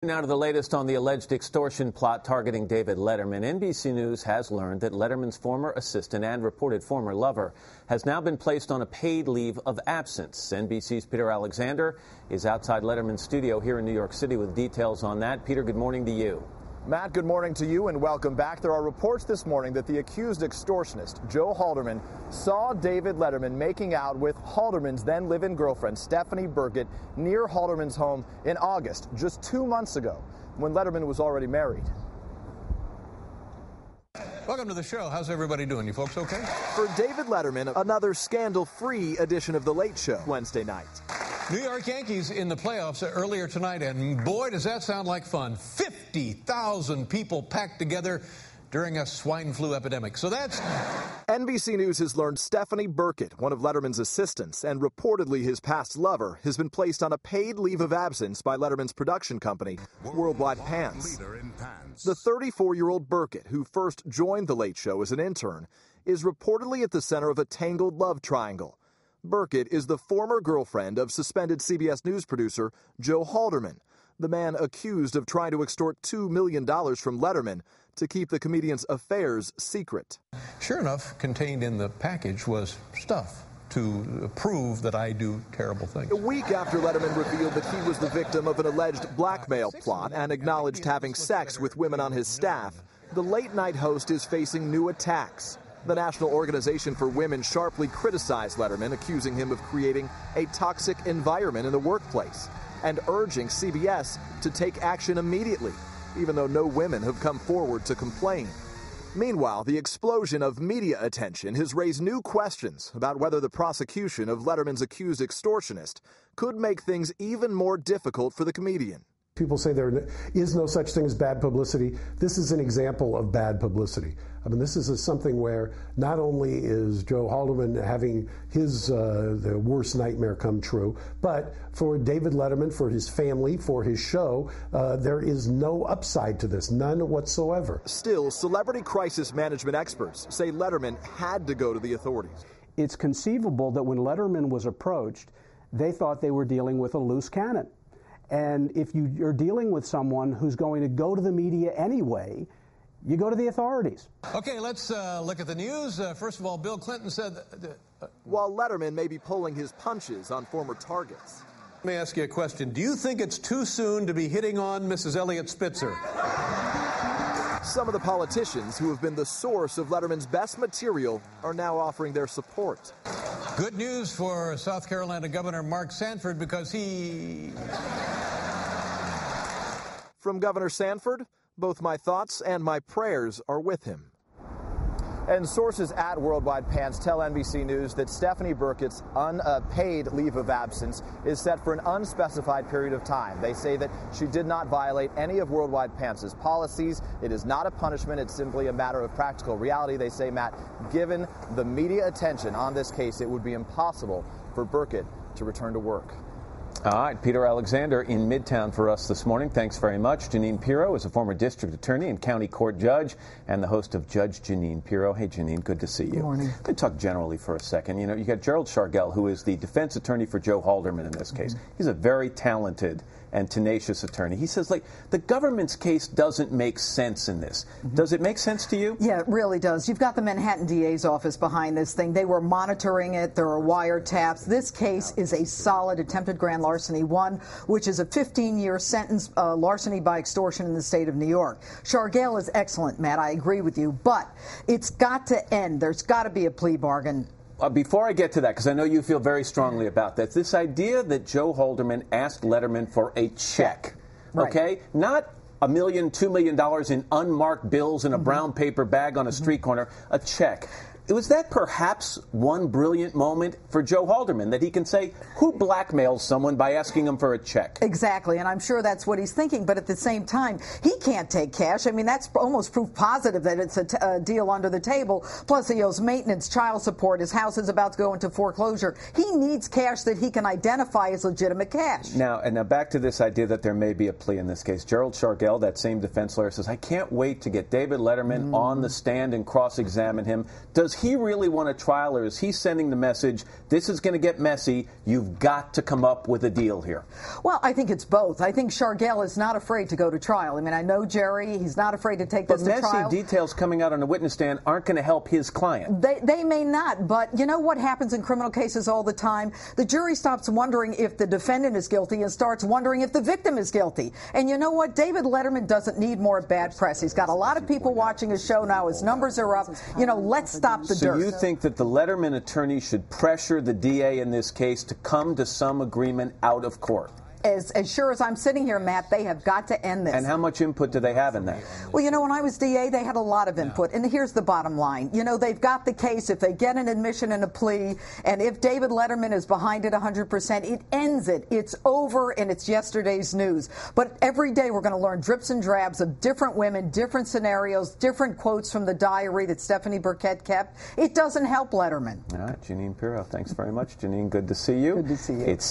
Now to the latest on the alleged extortion plot targeting David Letterman. NBC News has learned that Letterman's former assistant and reported former lover has now been placed on a paid leave of absence. NBC's Peter Alexander is outside Letterman's studio here in New York City with details on that. Peter, good morning to you. Matt, good morning to you and welcome back. There are reports this morning that the accused extortionist, Joe Halderman, saw David Letterman making out with Halderman's then live-in girlfriend, Stephanie Burkett, near Halderman's home in August, just 2 months ago, when Letterman was already married. Welcome to the show. How's everybody doing? You folks okay? For David Letterman, another scandal-free edition of The Late Show Wednesday night. New York Yankees in the playoffs earlier tonight, and boy, does that sound like fun. 50,000 people packed together during a swine flu epidemic. So that's... NBC News has learned Stephanie Burkett, one of Letterman's assistants and reportedly his past lover, has been placed on a paid leave of absence by Letterman's production company, Worldwide Pants. The 34-year-old Burkett, who first joined The Late Show as an intern, is reportedly at the center of a tangled love triangle. Burkett is the former girlfriend of suspended CBS News producer Joe Halderman, the man accused of trying to extort $2 million from Letterman to keep the comedian's affairs secret. Sure enough, contained in the package was stuff to prove that I do terrible things. A week after Letterman revealed that he was the victim of an alleged blackmail plot and acknowledged having sex with women on his staff, the late-night host is facing new attacks. The National Organization for Women sharply criticized Letterman, accusing him of creating a toxic environment in the workplace and urging CBS to take action immediately, even though no women have come forward to complain. Meanwhile, the explosion of media attention has raised new questions about whether the prosecution of Letterman's accused extortionist could make things even more difficult for the comedian. People say there is no such thing as bad publicity. This is an example of bad publicity. I mean, this is something where not only is Joe Halderman having his the worst nightmare come true, but for David Letterman, for his family, for his show, there is no upside to this, none whatsoever. Still, celebrity crisis management experts say Letterman had to go to the authorities. It's conceivable that when Letterman was approached, they thought they were dealing with a loose cannon. And if you're dealing with someone who's going to go to the media anyway, you go to the authorities. Okay, let's look at the news. First of all, Bill Clinton said... While Letterman may be pulling his punches on former targets. Let me ask you a question. Do you think it's too soon to be hitting on Mrs. Elliott Spitzer? Some of the politicians who have been the source of Letterman's best material are now offering their support. Good news for South Carolina Governor Mark Sanford because he... From Governor Sanford, both my thoughts and my prayers are with him. And sources at Worldwide Pants tell NBC News that Stephanie Burkett's unpaid leave of absence is set for an unspecified period of time. They say that she did not violate any of Worldwide Pants' policies. It is not a punishment. It's simply a matter of practical reality. They say, Matt, given the media attention on this case, it would be impossible for Burkett to return to work. All right, Peter Alexander in Midtown for us this morning. Thanks very much. Janine Pirro is a former district attorney and county court judge and the host of Judge Janine Pirro. Hey, Janine, good to see you. Good morning. Let me talk generally for a second. You know, you got Gerald Shargell, who is the defense attorney for Joe Halderman in this case. He's a very talented and tenacious attorney. He says, like, the government's case doesn't make sense in this. Does it make sense to you? Yeah, it really does. You've got the Manhattan DA's office behind this thing. They were monitoring it. There are wiretaps. This case is a solid attempted grand larceny 1, which is a 15-year sentence, larceny by extortion in the state of New York. Shargell is excellent, Matt. I agree with you. But it's got to end. There's got to be a plea bargain. Before I get to that, because I know you feel very strongly about that, this idea that Joe Halderman asked Letterman for a check, okay? Not $1 million, $2 million in unmarked bills in a brown paper bag on a street corner, a check. Was that perhaps one brilliant moment for Joe Halderman, that he can say, who blackmails someone by asking them for a check? Exactly, and I'm sure that's what he's thinking, but at the same time, he can't take cash. I mean, that's almost proof positive that it's a deal under the table. Plus, he owes maintenance, child support, his house is about to go into foreclosure. He needs cash that he can identify as legitimate cash. Now back to this idea that there may be a plea in this case. Gerald Shargell, that same defense lawyer, says, I can't wait to get David Letterman on the stand and cross-examine him. Does he really want a trial, or is he sending the message, this is going to get messy, you've got to come up with a deal here? Well, I think it's both. I think Shargell is not afraid to go to trial. I mean, I know Jerry, he's not afraid to take this to trial. But messy details coming out on the witness stand aren't going to help his client. They may not, but you know what happens in criminal cases all the time? The jury stops wondering if the defendant is guilty and starts wondering if the victim is guilty. And you know what? David Letterman doesn't need more bad press. He's got a lot of people watching his show now. His numbers are up. You know, let's stop the dirt. So you think that the Letterman attorney should pressure the DA in this case to come to some agreement out of court? As sure as I'm sitting here, Matt, they have got to end this. And how much input do they have in that? Well, you know, when I was DA, they had a lot of input. And here's the bottom line. You know, they've got the case. If they get an admission and a plea, and if David Letterman is behind it 100%, it ends it. It's over, and it's yesterday's news. But every day we're going to learn drips and drabs of different women, different scenarios, different quotes from the diary that Stephanie Burkett kept. It doesn't help Letterman. All right, Jeanine Pirro, thanks very much. Jeanine, good to see you. Good to see you. It's